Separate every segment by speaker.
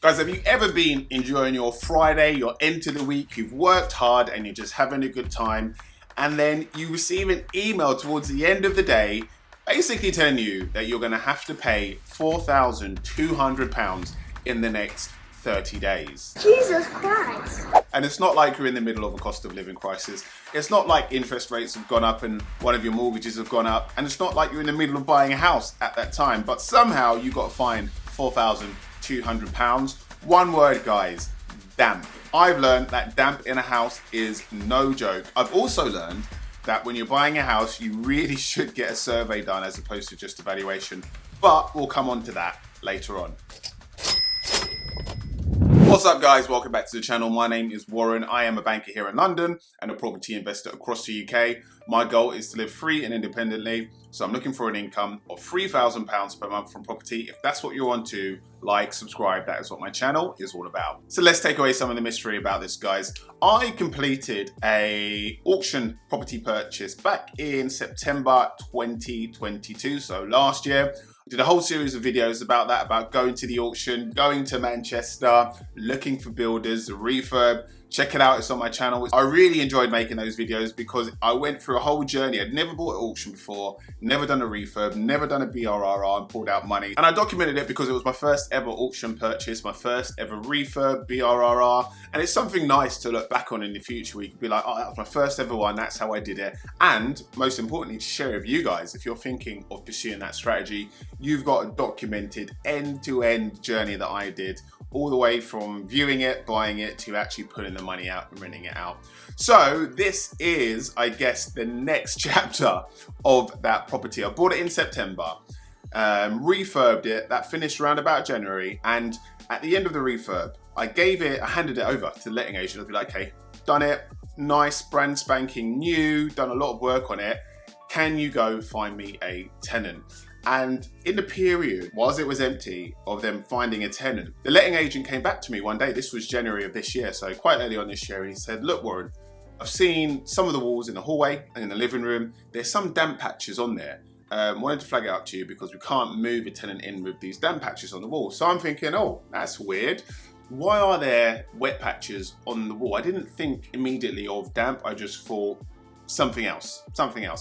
Speaker 1: Guys, have you ever been enjoying your Friday, your end to the week, you've worked hard and you're just having a good time, and then you receive an email towards the end of the day basically telling you that you're going to have to pay £4,200 in the next 30 days.
Speaker 2: Jesus Christ.
Speaker 1: And it's not like you're in the middle of a cost of living crisis. It's not like interest rates have gone up and one of your mortgages have gone up. And it's not like you're in the middle of buying a house at that time. But somehow you got to find £4,200. One word, guys: damp. I've learned that damp in a house is no joke. I've also learned that when you're buying a house, you really should get a survey done as opposed to just a valuation. But we'll come on to that later on. What's up, guys? Welcome back to the channel. My name is Warren. I am a banker here in London and a property investor across the UK. My goal is to live free and independently. So I'm looking for an income of £3,000 per month from property. If that's what you're on to, like, subscribe. That is what my channel is all about. So let's take away some of the mystery about this, guys. I completed a auction property purchase back in September 2022. So last year. Did a whole series of videos about that, about going to the auction, going to Manchester, looking for builders, the refurb. Check it out, it's on my channel. I really enjoyed making those videos because I went through a whole journey. I'd never bought an auction before, never done a refurb, never done a BRRR and pulled out money. And I documented it because it was my first ever auction purchase, my first ever refurb, BRRR. And it's something nice to look back on in the future where you could be like, oh, that was my first ever one, that's how I did it. And most importantly, to share with you guys, if you're thinking of pursuing that strategy, you've got a documented end-to-end journey that I did, all the way from viewing it, buying it, to actually putting the money out and renting it out. So this is, I guess, the next chapter of that property. I bought it in September, refurbed it, that finished around about January, and at the end of the refurb, I handed it over to the letting agent. I'd be like, okay, done it, nice, brand spanking new, done a lot of work on it. Can you go find me a tenant? And in the period, whilst it was empty, of them finding a tenant, the letting agent came back to me one day. This was January of this year, so quite early on this year. And he said, look, Warren, I've seen some of the walls in the hallway and in the living room. There's some damp patches on there. Wanted to flag it up to you because we can't move a tenant in with these damp patches on the wall. So I'm thinking, oh, that's weird. Why are there wet patches on the wall? I didn't think immediately of damp. I just thought, something else,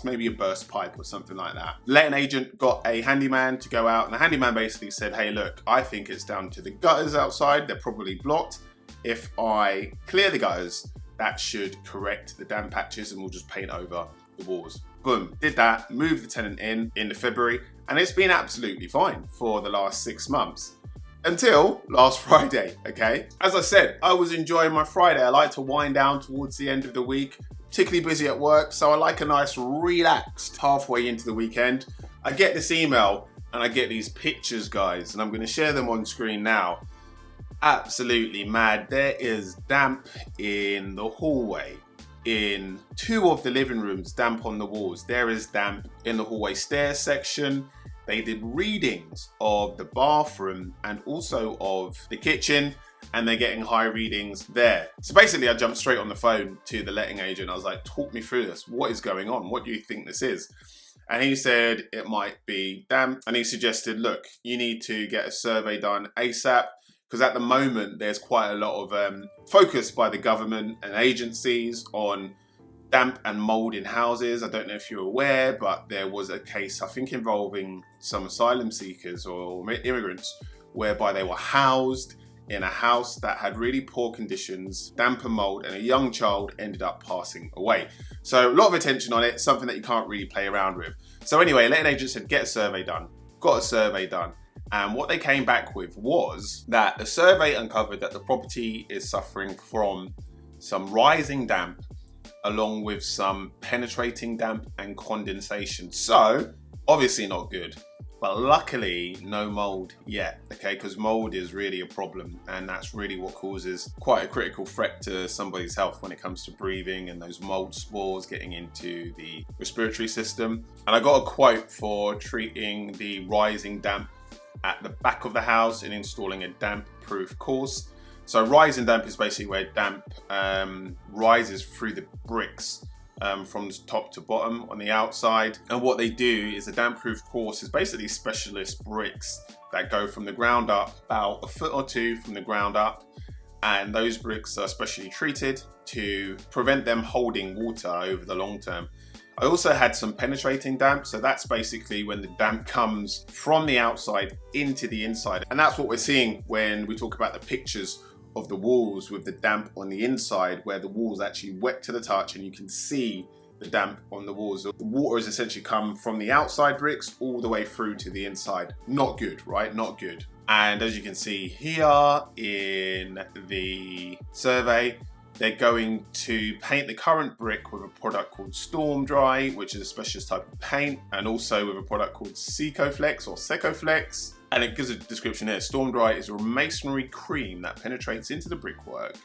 Speaker 1: maybe a burst pipe or something like that. The letting agent got a handyman to go out, and the handyman basically said, hey, look, I think it's down to the gutters outside. They're probably blocked. If I clear the gutters, that should correct the damp patches and we'll just paint over the walls. Boom, did that, moved the tenant in the February, and it's been absolutely fine for the last 6 months. Until last Friday, okay? As I said, I was enjoying my Friday. I like to wind down towards the end of the week, particularly busy at work, so I like a nice relaxed halfway into the weekend. I get this email and I get these pictures, guys, and I'm going to share them on screen now. Absolutely mad. There is damp in the hallway, in 2 of the living rooms, damp on the walls. There is damp in the hallway stairs section. They did readings of the bathroom and also of the kitchen, and they're getting high readings there. So basically I jumped straight on the phone to the letting agent. I was like, talk me through this. What is going on? What do you think this is? And he said it might be damp. And he suggested, look, you need to get a survey done ASAP, because at the moment there's quite a lot of focus by the government and agencies on damp and mold in houses. I don't know if you're aware, but there was a case, I think, involving some asylum seekers or immigrants, whereby they were housed in a house that had really poor conditions, damp and mold, and a young child ended up passing away. So a lot of attention on it, something that you can't really play around with. So anyway, letting agent said, get a survey done. Got a survey done. And what they came back with was that the survey uncovered that the property is suffering from some rising damp, along with some penetrating damp and condensation. So obviously not good. But luckily, no mold yet, okay? Because mold is really a problem, and that's really what causes quite a critical threat to somebody's health when it comes to breathing and those mold spores getting into the respiratory system. And I got a quote for treating the rising damp at the back of the house and installing a damp-proof course. So rising damp is basically where damp rises through the bricks from top to bottom on the outside. And what they do is a damp proof course is basically specialist bricks that go from the ground up, about a foot or two from the ground up. And those bricks are specially treated to prevent them holding water over the long term. I also had some penetrating damp, so that's basically when the damp comes from the outside into the inside. And that's what we're seeing when we talk about the pictures of the walls with the damp on the inside, where the wall's actually wet to the touch and you can see the damp on the walls. The water has essentially come from the outside bricks all the way through to the inside. Not good, right? Not good. And as you can see here in the survey, they're going to paint the current brick with a product called Storm Dry, which is a specialist type of paint, and also with a product called Secoflex or Secoflex. And it gives a description here. Storm Dry is a masonry cream that penetrates into the brickwork,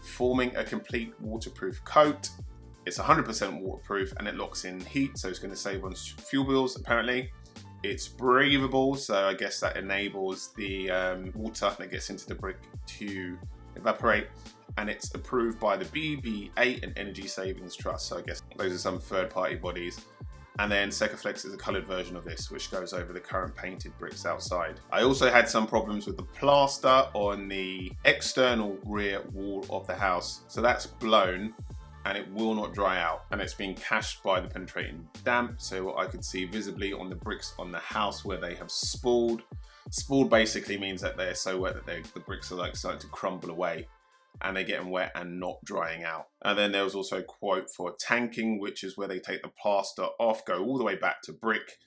Speaker 1: forming a complete waterproof coat. It's 100% waterproof and it locks in heat, so it's going to save on fuel bills apparently. It's breathable, so I guess that enables the water that gets into the brick to evaporate. And it's approved by the BB8 and Energy Savings Trust. So I guess those are some third-party bodies. And then Secoflex is a coloured version of this, which goes over the current painted bricks outside. I also had some problems with the plaster on the external rear wall of the house. So that's blown and it will not dry out. And it's being cached by the penetrating damp. So I could see visibly on the bricks on the house where they have spooled. Spooled basically means that they're so wet that the bricks are like starting to crumble away, and they're getting wet and not drying out. And then there was also a quote for tanking, which is where they take the plaster off, go all the way back to brick,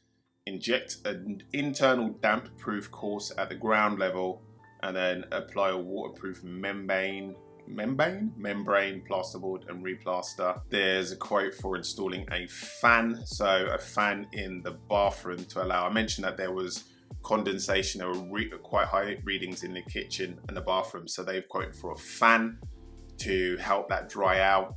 Speaker 1: inject an internal damp-proof course at the ground level, and then apply a waterproof membrane plasterboard and replaster. There's a quote for installing a fan, so a fan in the bathroom to allow. I mentioned that there was condensation. There were quite high readings in the kitchen and the bathroom, so they've quoted for a fan to help that dry out.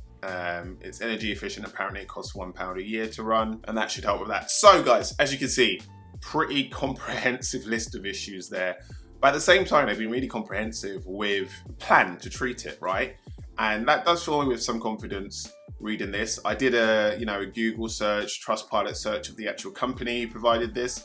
Speaker 1: It's energy efficient. Apparently it costs £1 a year to run, and that should help with that. So guys, as you can see, pretty comprehensive list of issues there, but at the same time they've been really comprehensive with a plan to treat it, right? And that does fill me with some confidence reading this. I did a Google search, Trustpilot search of the actual company who provided this.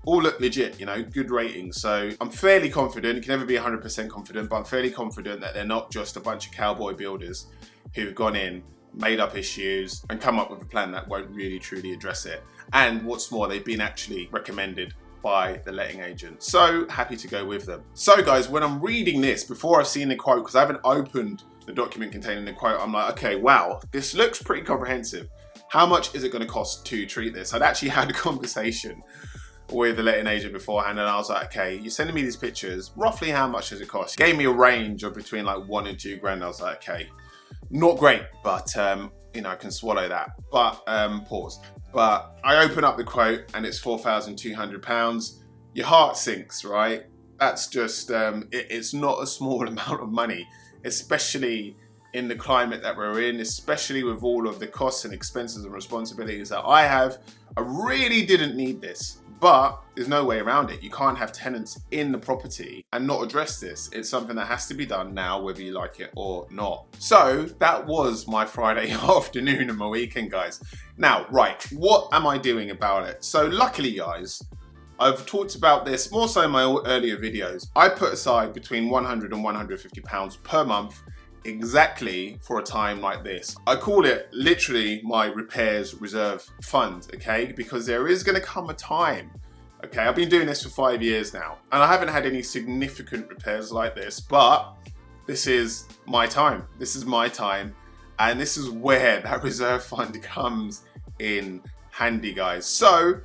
Speaker 1: All look legit, good ratings. So I'm fairly confident. You can never be 100% confident, but I'm fairly confident that they're not just a bunch of cowboy builders who've gone in, made up issues, and come up with a plan that won't really truly address it. And what's more, they've been actually recommended by the letting agent. So happy to go with them. So guys, when I'm reading this, before I've seen the quote, because I haven't opened the document containing the quote, I'm like, okay, wow, this looks pretty comprehensive. How much is it going to cost to treat this? I'd actually had a conversation with the letting agent beforehand, and I was like, okay, you're sending me these pictures, roughly how much does it cost? He gave me a range of between like £1 and £2 grand. I was like, okay, not great, but I can swallow that. But pause. But I open up the quote and it's £4,200. Your heart sinks, right? That's just it's not a small amount of money, especially in the climate that we're in, especially with all of the costs and expenses and responsibilities that I have. I really didn't need this. But there's no way around it. You can't have tenants in the property and not address this. It's something that has to be done now, whether you like it or not. So that was my Friday afternoon and my weekend, guys. Now, right, what am I doing about it? So luckily, guys, I've talked about this more so in my earlier videos. I put aside between £100 and £150 per month exactly for a time like this. I call it literally my repairs reserve fund, okay? Because there is gonna come a time, okay? I've been doing this for 5 years now, and I haven't had any significant repairs like this, but this is my time. This is my time, and this is where that reserve fund comes in handy, guys. So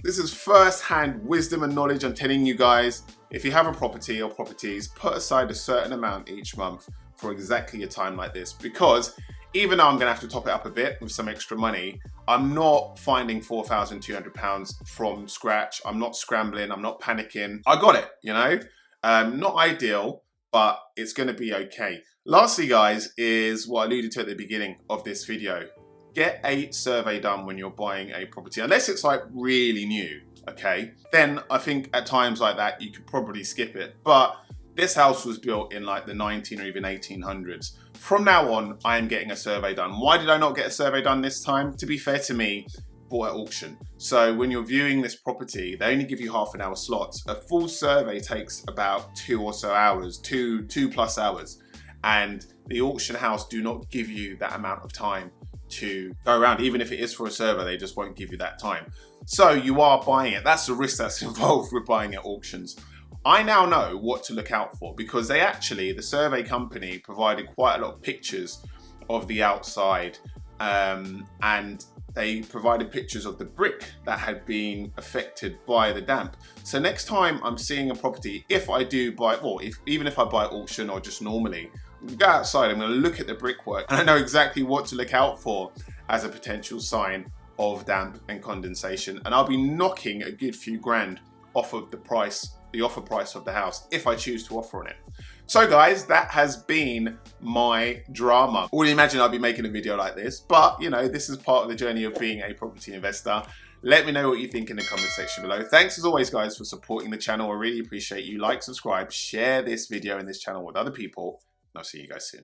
Speaker 1: this is first-hand wisdom and knowledge. I'm telling you guys, if you have a property or properties, put aside a certain amount each month for exactly a time like this, because even though I'm gonna have to top it up a bit with some extra money, I'm not finding £4,200 from scratch. I'm not scrambling, I'm not panicking. I got it, not ideal, but it's gonna be okay. Lastly, guys, is what I alluded to at the beginning of this video. Get a survey done when you're buying a property, unless it's like really new, okay? Then I think at times like that, you could probably skip it. But this house was built in like the 19 or even 1800s. From now on, I am getting a survey done. Why did I not get a survey done this time? To be fair to me,
Speaker 2: bought at auction. So when you're viewing this property, they only give you half an hour slots. A full survey takes about 2 or so hours, 2+ hours. And the auction house do not give you that amount of time to go around. Even if it is for a survey, they just won't give you that time. So you are buying it. That's the risk that's involved with buying at auctions. I now know what to look out for because the survey company provided quite a lot of pictures of the outside, and they provided pictures of the brick that had been affected by the damp. So next time I'm seeing a property, if I do buy, or even if I buy at auction or just normally, go outside, I'm going to look at the brickwork and I know exactly what to look out for as a potential sign of damp and condensation, and I'll be knocking a good few grand off of the offer price of the house if I choose to offer on it. So guys, that has been my drama. I wouldn't imagine I'd be making a video like this, but you know, this is part of the journey of being a property investor. Let me know what you think in the comment section below. Thanks as always guys for supporting the channel. I really appreciate you. Like, subscribe, share this video and this channel with other people, and I'll see you guys soon.